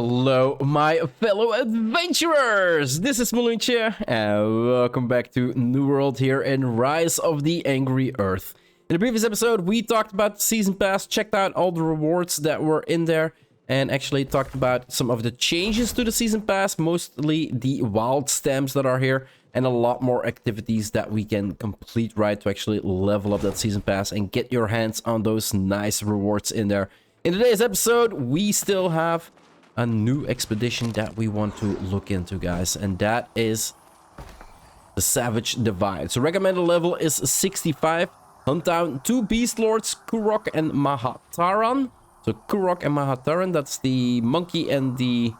Hello, my fellow adventurers! This is Mloentje, and welcome back to New World here in Rise of the Angry Earth. In the previous episode, we talked about the Season Pass, checked out all the rewards that were in there, and actually talked about some of the changes to the Season Pass, mostly the wild stamps that are here, and a lot more activities that we can complete, right, to actually level up that Season Pass and get your hands on those nice rewards in there. In today's episode, we still have a new expedition that we want to look into, guys, and that is the Savage Divide. So recommended level is 65. Hunt down two beast lords, Kurok and Mahant. So Kurok and Mahant, that's the monkey and the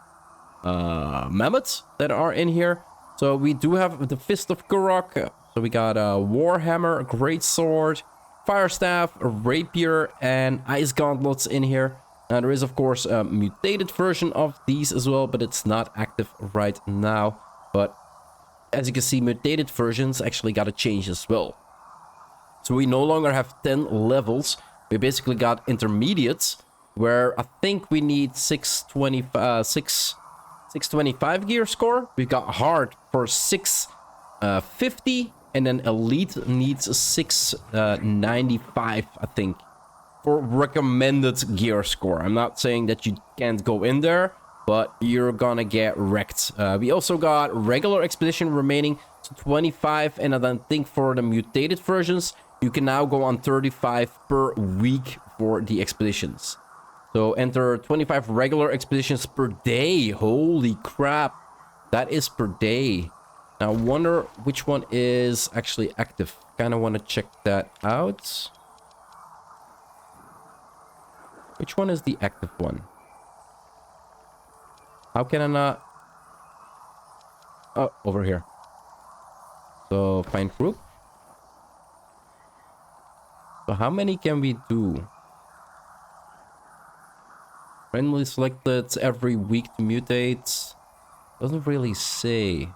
mammoths that are in here. So we do have the Fist of Kurok. So we got a Warhammer, a Great Sword, Fire Staff, a Rapier, and Ice Gauntlets in here. Now, there is, of course, a mutated version of these as well, but it's not active right now. But as you can see, mutated versions actually got to change as well. So we no longer have 10 levels. We basically got intermediates, where I think we need 625 gear score. We've got hard for 650, and then elite needs 695, I think, for recommended gear score. I'm not saying that you can't go in there, but you're gonna get wrecked. We also got regular expedition remaining to 25, and I then think for the mutated versions, you can now go on 35 per week for the expeditions. So enter 25 regular expeditions per day. Holy crap, that is per day. Now I wonder which one is actually active. Kind of want to check that out. Which one is the active one? How can I not? Oh, over here. So find group. So how many can we do? Randomly selected every week to mutate. Doesn't really say.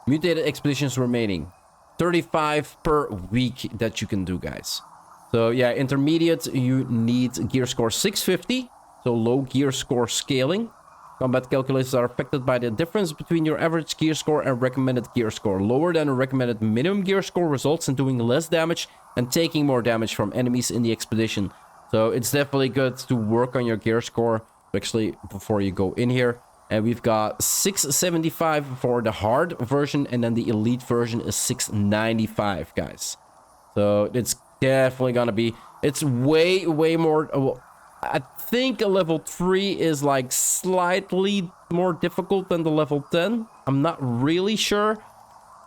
Mutated expeditions remaining. 35 per week that you can do, guys. So yeah, intermediate, you need gear score 650. So low gear score scaling. Combat calculators are affected by the difference between your average gear score and recommended gear score. Lower than a recommended minimum gear score results in doing less damage and taking more damage from enemies in the expedition. So it's definitely good to work on your gear score, actually, before you go in here. And we've got 675 for the hard version, and then the elite version is 695, guys. So it's definitely gonna be, it's way more. Well, I think a level 3 is like slightly more difficult than the level 10. I'm not really sure.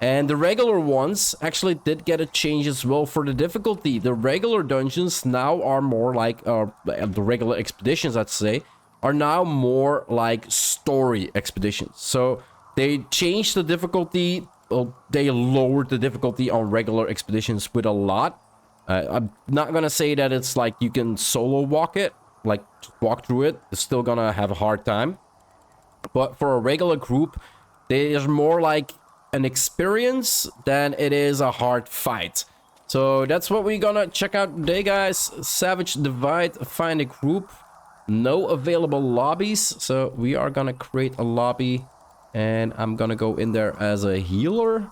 And the regular ones actually did get a change as well for the difficulty. The regular dungeons now are more like the regular expeditions, I'd say, are now more like story expeditions. So they changed the difficulty. Well, they lowered the difficulty on regular expeditions with a lot. I'm not gonna say that it's like you can solo walk it, like walk through it. It's still gonna have a hard time. But for a regular group, there's more like an experience than it is a hard fight. So that's what we're gonna check out today, guys. Savage Divide, find a group. No available lobbies, so we are gonna create a lobby, and I'm gonna go in there as a healer.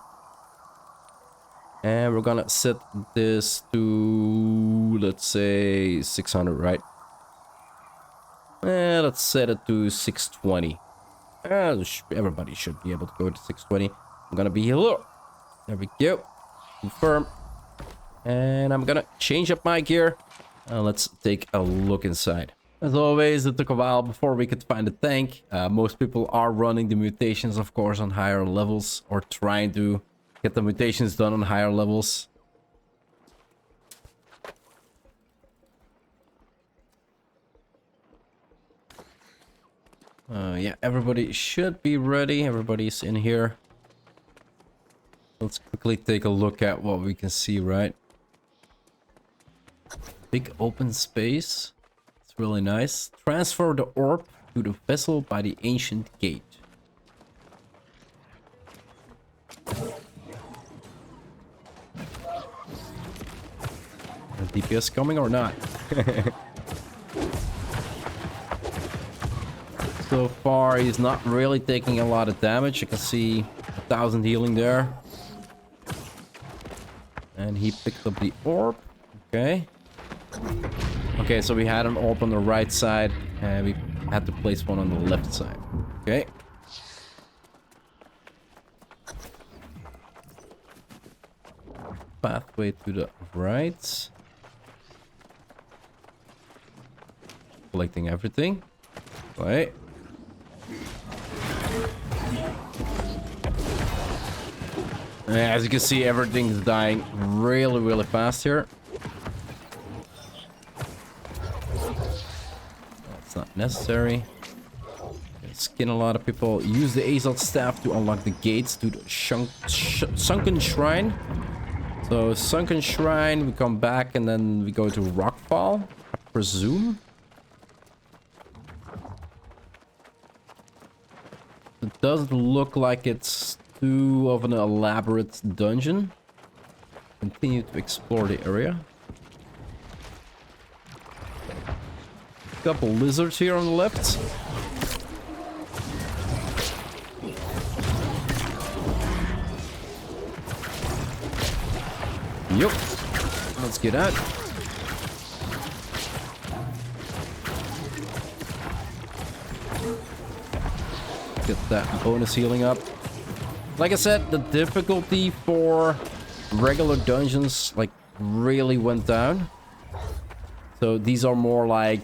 And we're gonna set this to, let's say, 600, right? Let's set it to 620. Everybody should be able to go to 620. I'm gonna be healer. There we go. Confirm. And I'm gonna change up my gear. Let's take a look inside. As always, it took a while before we could find a tank. Most people are running the mutations, of course, on higher levels, or trying to get the mutations done on higher levels. Yeah, everybody should be ready. Everybody's in here. Let's quickly take a look at what we can see, right? Big open space. It's really nice. Transfer the orb to the vessel by the ancient gate. Is DPS coming or not? So far, he's not really taking a lot of damage. You can see 1,000 healing there. And he picked up the orb. Okay. Okay, so we had an orb on the right side, and we had to place one on the left side. Okay. Pathway to the right. Collecting everything. Right. As you can see, everything's dying really, really fast here. That's not necessary. Skin a lot of people. Use the Azot staff to unlock the gates to the sunken shrine. So sunken shrine, we come back and then we go to Rockfall, I presume. It doesn't look like it's too of an elaborate dungeon. Continue to explore the area. Couple lizards here on the left. Yup. Let's get out. Get that bonus healing up. Like I said, the difficulty for regular dungeons like really went down. So these are more like,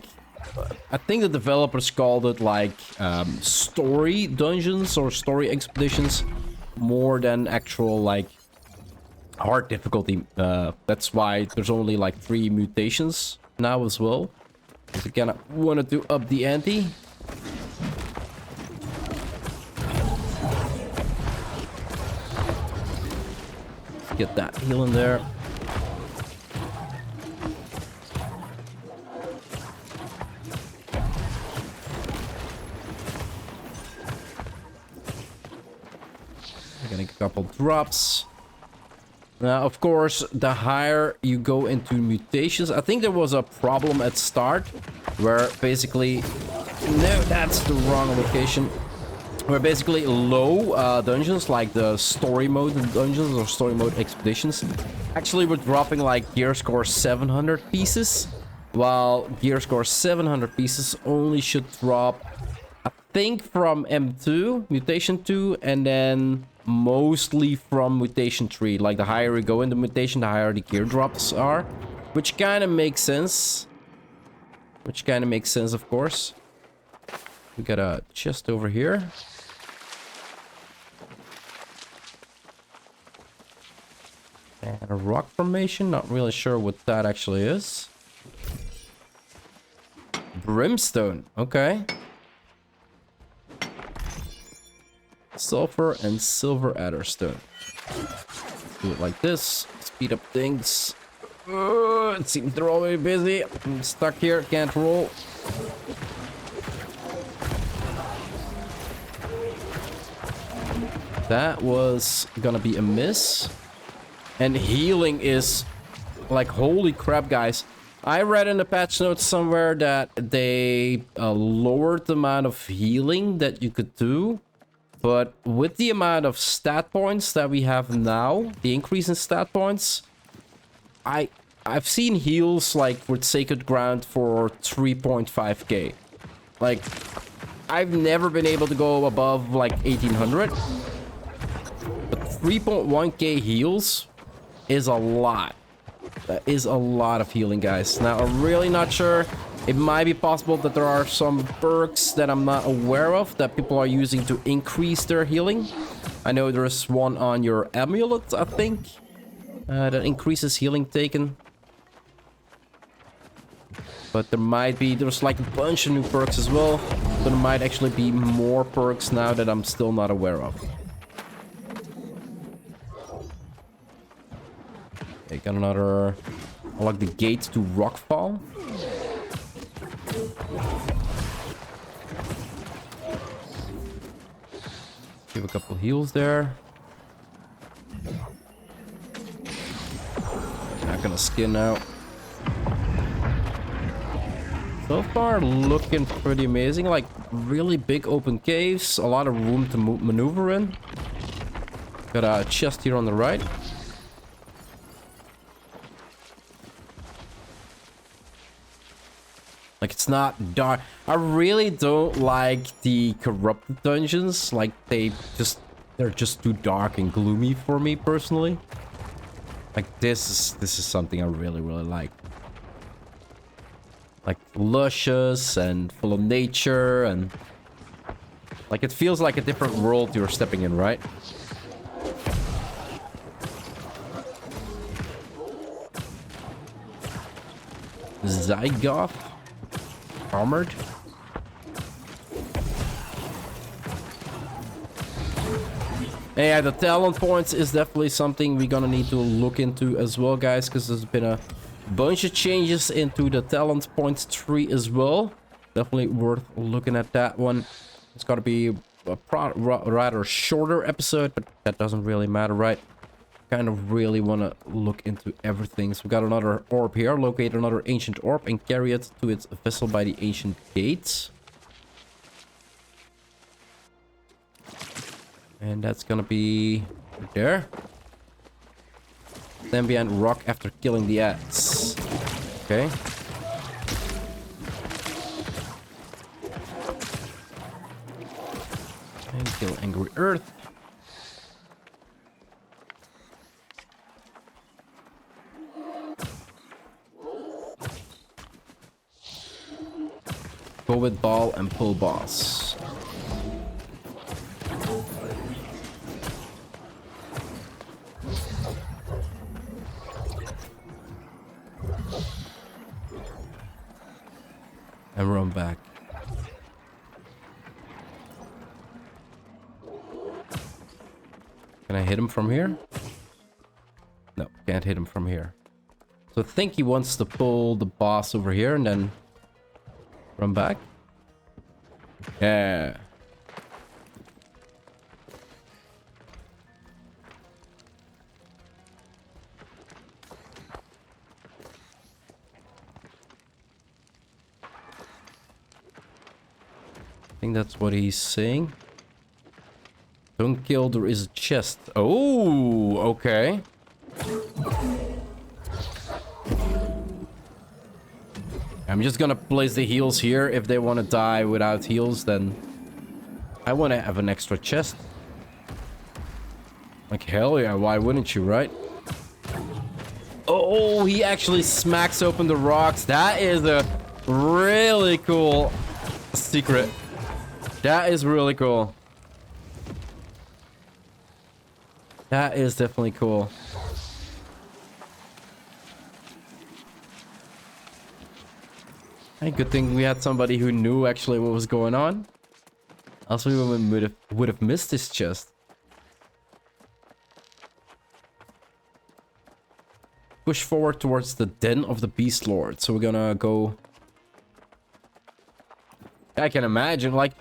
I think the developers called it like story dungeons or story expeditions more than actual like hard difficulty. That's why there's only like 3 mutations now as well. Because I kind of wanted to up the ante. Get that heal in there. Getting a couple drops. Now, of course, the higher you go into mutations, I think there was a problem at start where basically, no, that's the wrong location. Where basically low dungeons, like the story mode dungeons or story mode expeditions, actually were dropping like gear score 700 pieces, while gear score 700 pieces only should drop, I think, from M2, mutation 2, and then mostly from mutation 3. Like the higher you go into mutation, the higher the gear drops are, which kind of makes sense. Of course. We got a chest over here. And a rock formation, not really sure what that actually is. Brimstone, okay. Sulfur and silver adderstone. Do it like this, speed up things. It seems they're already busy. I'm stuck here, can't roll. That was gonna be a miss. And healing is like, holy crap, guys. I read in the patch notes somewhere that they lowered the amount of healing that you could do. But with the amount of stat points that we have now, the increase in stat points, I've seen heals like with Sacred Ground for 3.5k. Like, I've never been able to go above like 1800. But 3.1k heals is a lot. That is a lot of healing, guys. Now, I'm really not sure. It might be possible that there are some perks that I'm not aware of that people are using to increase their healing. I know there's one on your amulet, I think, that increases healing taken. But there's like a bunch of new perks as well. So there might actually be more perks now that I'm still not aware of. Okay, got another... Unlock the gate to Rockfall. Give a couple heals there. Not gonna skin out. So far, looking pretty amazing. Like, really big open caves. A lot of room to maneuver in. Got a chest here on the right. Like, it's not dark. I really don't like the corrupted dungeons. Like, they're just too dark and gloomy for me, personally. Like, this is something I really, really like. Like, luscious and full of nature, and like, it feels like a different world you're stepping in, right? Zygoth armored. Yeah, the talent points is definitely something we're gonna need to look into as well, guys, because there's been a bunch of changes into the talent points tree as well. Definitely worth looking at that one. It's got to be a rather shorter episode, but that doesn't really matter, right? Kind of really want to look into everything. So we got another orb here. Locate another ancient orb and carry it to its vessel by the ancient gates. And that's gonna be there. Then behind rock after killing the ads. Okay. And kill Angry Earth. Go with ball and pull boss. And run back. Can I hit him from here? No, can't hit him from here. So I think he wants to pull the boss over here and then run back. Yeah. I think that's what he's saying. Don't kill, there is a chest. Oh, okay. I'm just gonna place the heals here. If they want to die without heals, then I want to have an extra chest. Like, hell yeah, why wouldn't you, right? Oh, he actually smacks open the rocks. That is a really cool secret. That is really cool. That is definitely cool. Hey, good thing we had somebody who knew actually what was going on. Else we would have missed this chest. Push forward towards the den of the Beast Lord. So we're gonna go. I can imagine, like,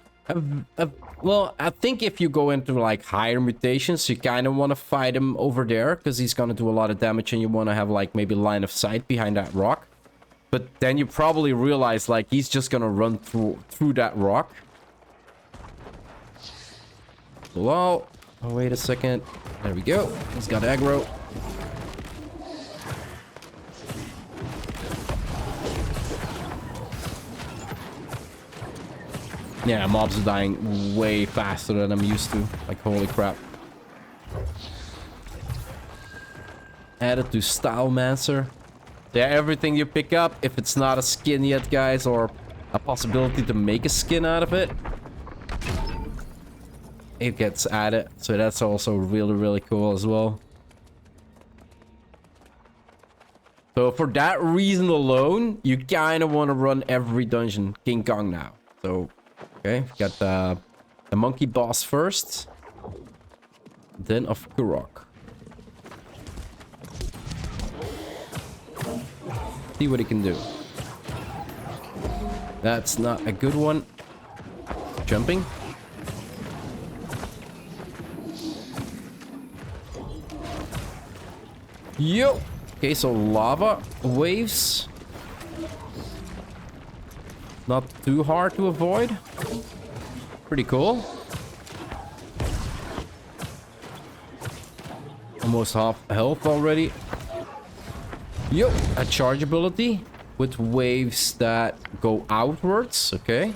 well, I think if you go into like higher mutations, you kind of want to fight him over there because he's gonna do a lot of damage, and you want to have like maybe line of sight behind that rock. But then you probably realize like he's just gonna run through that rock. Well, oh, wait a second. There we go. He's got aggro. Yeah, mobs are dying way faster than I'm used to. Like, holy crap. Added to Stylemancer. Yeah, everything you pick up, if it's not a skin yet, guys, or a possibility to make a skin out of it, it gets added. So that's also really, really cool as well. So for that reason alone, you kind of want to run every dungeon King Kong now. So, okay, got the monkey boss first. Den of Kurok. See what he can do. That's not a good one. Jumping. Yo. Okay, so lava waves. Not too hard to avoid. Pretty cool. Almost half health already. Yo, a charge ability with waves that go outwards. Okay.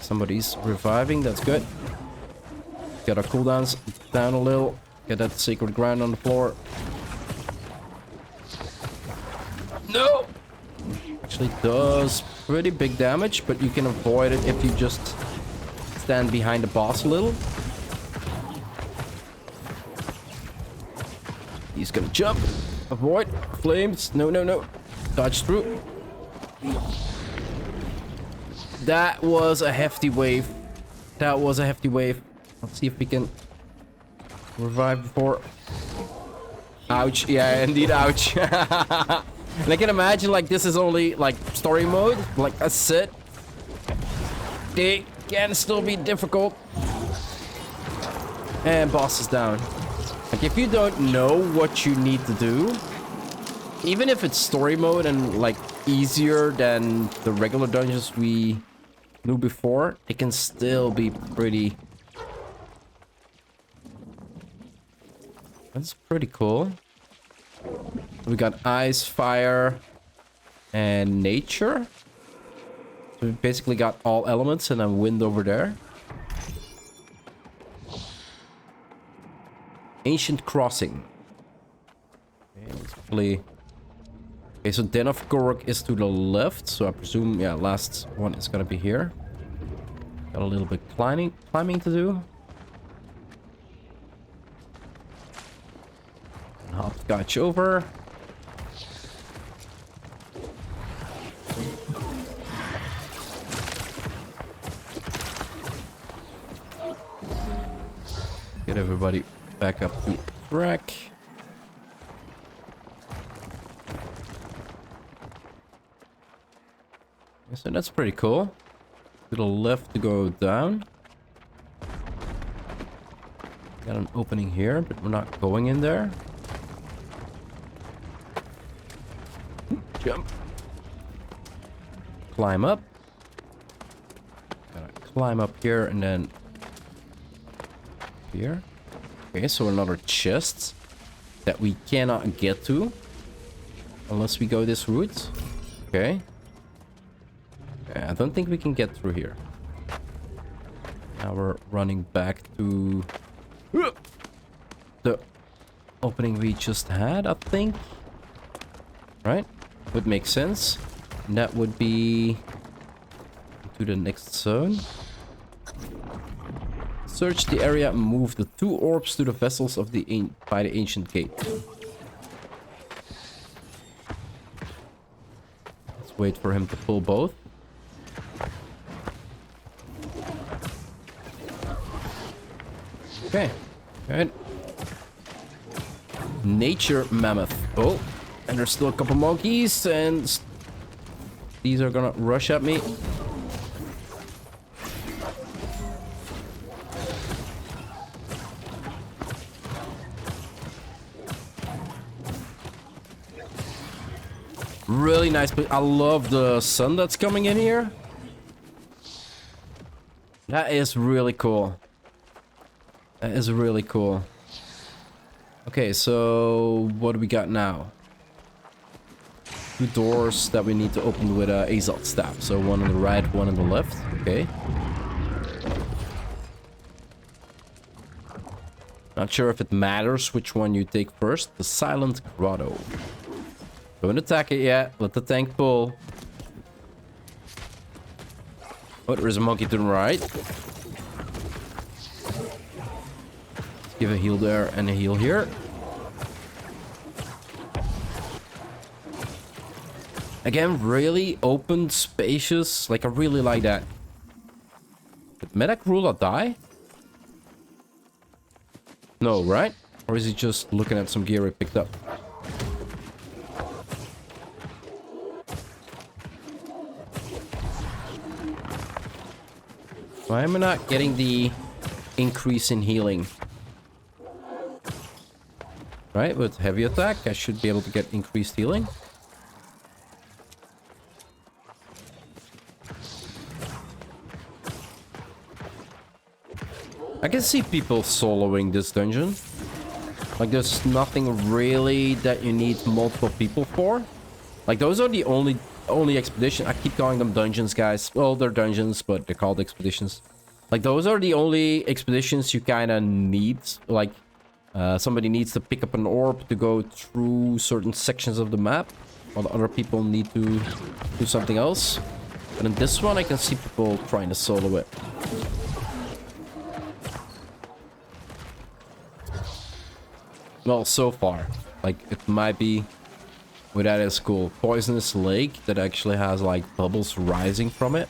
Somebody's reviving. That's good. Get our cooldowns down a little. Get that sacred ground on the floor. No! Actually does pretty big damage, but you can avoid it if you just stand behind the boss a little. He's gonna jump. Avoid. Flames. No, no, no. Dodge through. That was a hefty wave. That was a hefty wave. Let's see if we can revive before. Ouch. Yeah, indeed, ouch. And I can imagine, like, this is only, like, story mode. Like, that's it. They can still be difficult. And boss is down. Like, if you don't know what you need to do, even if it's story mode and, like, easier than the regular dungeons we knew before, it can still be pretty... That's pretty cool. We got ice, fire, and nature. So we basically got all elements and then wind over there. Ancient Crossing. Okay, let's play. Okay, so Den of Kurok is to the left. So I presume, yeah, last one is gonna be here. Got a little bit climbing to do. Hopscotch over. Get everybody back up to track. So that's pretty cool. To the left to go down. Got an opening here, but we're not going in there. Jump. Climb up. Gotta climb up here and then here. Okay, so another chest that we cannot get to unless we go this route. Okay. I don't think we can get through here. Now we're running back to the opening we just had, I think. Right? Would make sense. And that would be to the next zone. Search the area and move the 2 orbs to the vessels of the by the ancient gate. Let's wait for him to pull both. Okay, good. Nature mammoth. Oh, and there's still a couple monkeys, and these are gonna rush at me. Really nice. I love the sun that's coming in here. That is really cool. That is really cool. Okay, so what do we got now? 2 doors that we need to open with Azalt staff. So one on the right, one on the left. Okay. Not sure if it matters which one you take first. The Silent Grotto. Don't attack it yet. Let the tank pull. Oh, there is a monkey to the right. Give a heal there and a heal here. Again, really open, spacious. Like, I really like that. Did Medak Ruler die? No, right? Or is he just looking at some gear he picked up? Why am I not getting the increase in healing? Right, with heavy attack, I should be able to get increased healing. I can see people soloing this dungeon. Like, there's nothing really that you need multiple people for. Like, those are the only expedition. I keep calling them dungeons, guys. Well, they're dungeons, but they're called expeditions. Like, those are the only expeditions you kind of need. Like, somebody needs to pick up an orb to go through certain sections of the map, while the other people need to do something else. But in this one, I can see people trying to solo it. Well, so far. Like, it might be... Well, that is cool. Poisonous lake that actually has, like, bubbles rising from it.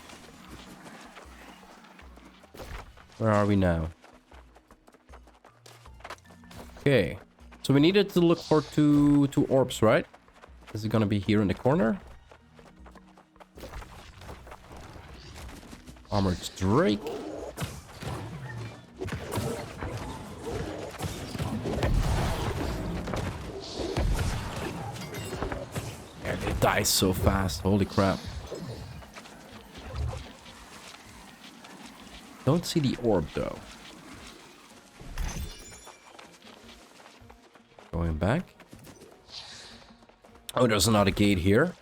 Where are we now? Okay. So we needed to look for two orbs, right? Is it gonna be here in the corner? Armored Drake. Yeah, they die so fast. Holy crap. Don't see the orb though. Going back. Oh, there's another gate here.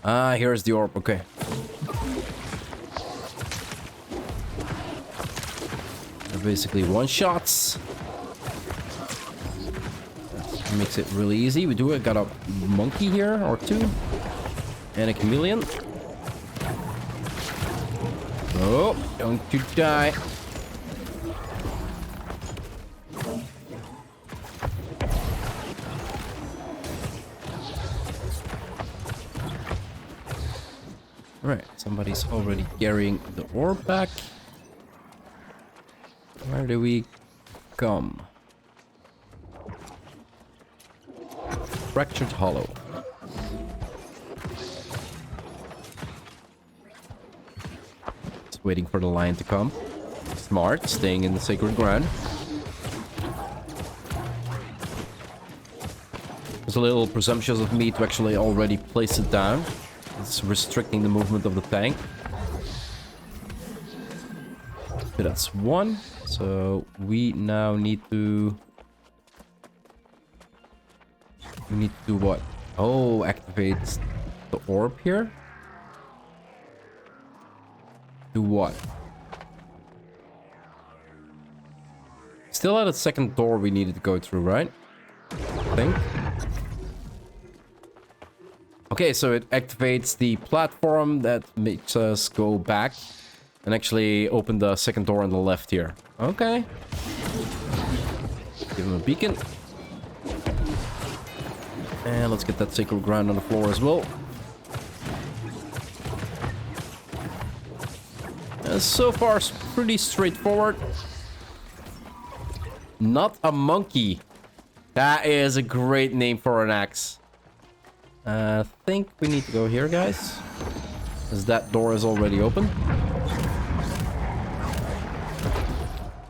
Ah, here's the orb. Okay. They're basically one-shots. Makes it really easy. We got a monkey here, or two. And a chameleon. Oh, don't you die. Alright, somebody's already carrying the orb back. Where do we come? Fractured Hollow. Just waiting for the lion to come. Smart, staying in the sacred ground. It's a little presumptuous of me to actually already place it down. It's restricting the movement of the tank. Okay, that's one. So we now need to... We need to do what? Oh, activate the orb here? Do what? Still had a second door we needed to go through, right? I think. Okay, so it activates the platform that makes us go back and actually open the second door on the left here. Okay. Give him a beacon. And let's get that sacred ground on the floor as well. So far, it's pretty straightforward. Not a monkey. That is a great name for an axe. I think we need to go here, guys. As that door is already open.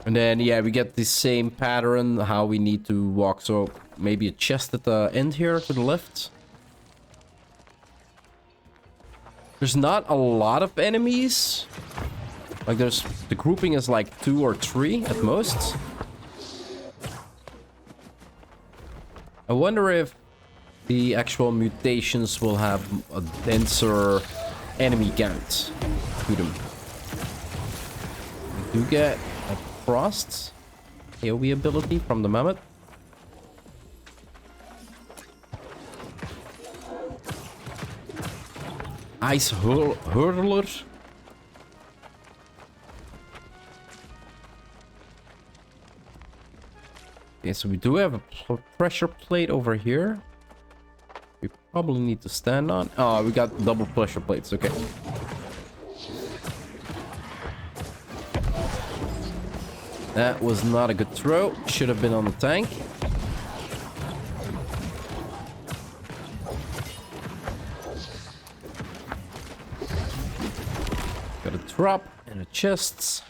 And then, yeah, we get the same pattern, how we need to walk. So, maybe a chest at the end here to the left. There's not a lot of enemies. Like, the grouping is like 2 or 3 at most. I wonder if the actual mutations will have a denser enemy count to them. We do get a frost AoE ability from the mammoth. Ice hurler. Okay, so we do have a pressure plate over here. We probably need to stand on. Oh, we got double pressure plates. Okay. That was not a good throw. Should have been on the tank. Got a drop and a chest.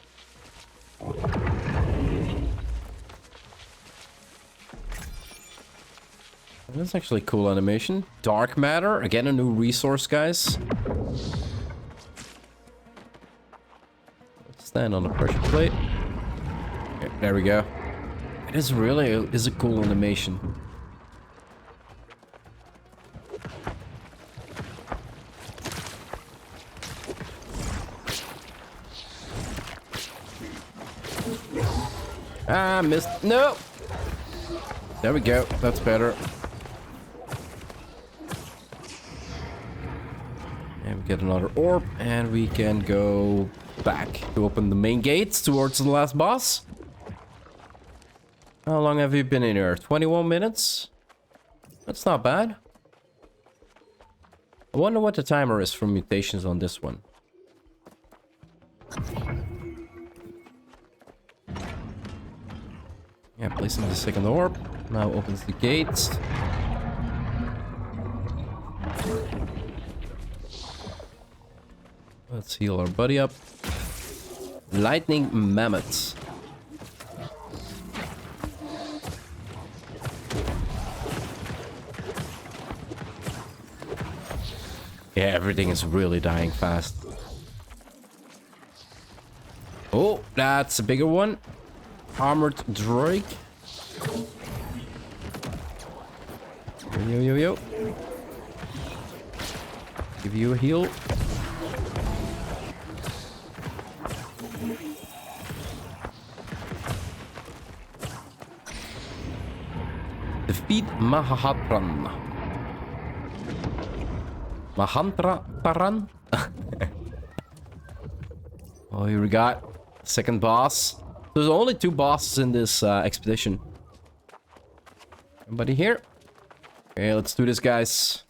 That's actually a cool animation. Dark matter. Again, a new resource, guys. Stand on the pressure plate. Okay, there we go. It is really is a cool animation. Ah, missed. No! There we go. That's better. And we get another orb, and we can go back to open the main gates towards the last boss. How long have you been in here? 21 minutes? That's not bad. I wonder what the timer is for mutations on this one. Yeah, placing the second orb. Now opens the gates. Let's heal our buddy up. Lightning mammoths. Yeah, everything is really dying fast. Oh, that's a bigger one. Armored droid. Yo, yo, yo. Give you a heal. Defeat Mahatran. Mahantran? Oh, here we got second boss. There's only 2 bosses in this expedition. Anybody here? Okay, let's do this, guys.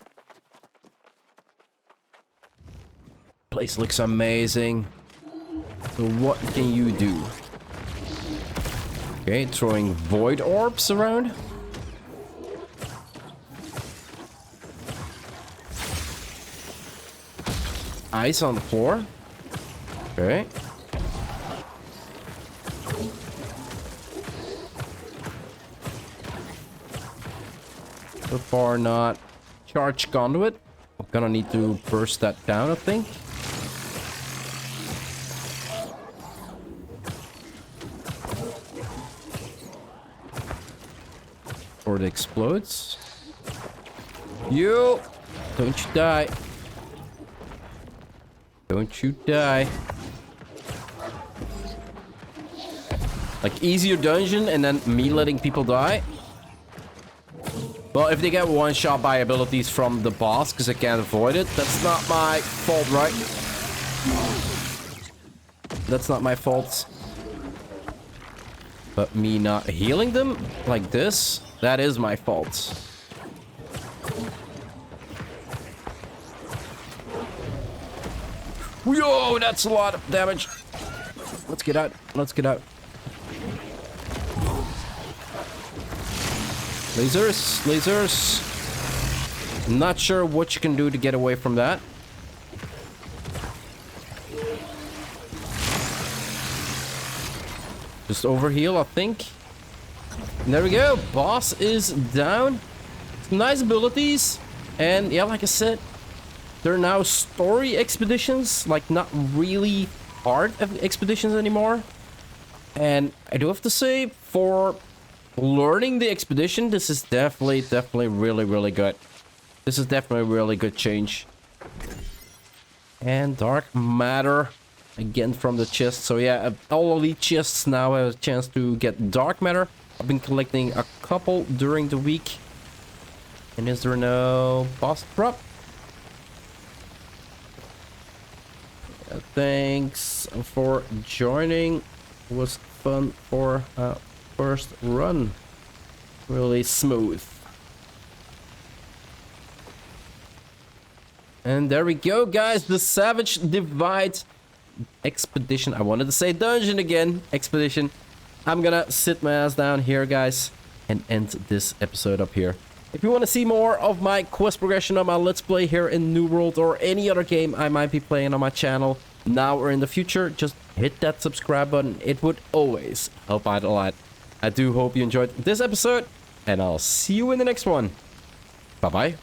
Place looks amazing. So what can you do? Okay, throwing void orbs around. Ice on the floor. Okay. So far not charge conduit. I'm gonna need to burst that down, I think. Or it explodes. You! Don't you die. Don't you die. Like, easier dungeon and then me letting people die. Well, if they get one shot by abilities from the boss because I can't avoid it, that's not my fault, right? That's not my fault. But me not healing them like this, that is my fault. Yo, that's a lot of damage. Let's get out. Let's get out. Lasers, lasers. Not sure what you can do to get away from that. Just overheal, I think. And there we go. Boss is down. Some nice abilities. And yeah, like I said, they're now story expeditions, like not really hard expeditions anymore. And I do have to say, for learning the expedition, this is definitely really good. This is definitely a really good change. And dark matter again from the chest. So yeah, all elite chests now have a chance to get dark matter. I've been collecting a couple during the week. And is there no boss drop? Thanks for joining. It was fun for first run. Really smooth. And there we go, guys. The Savage Divide expedition. I wanted to say dungeon again. Expedition. I'm gonna sit my ass down here, guys, and end this episode up here. If you want to see more of my quest progression on my Let's Play here in New World or any other game I might be playing on my channel now or in the future, just hit that subscribe button. It would always help out a lot. I do hope you enjoyed this episode, and I'll see you in the next one. Bye-bye.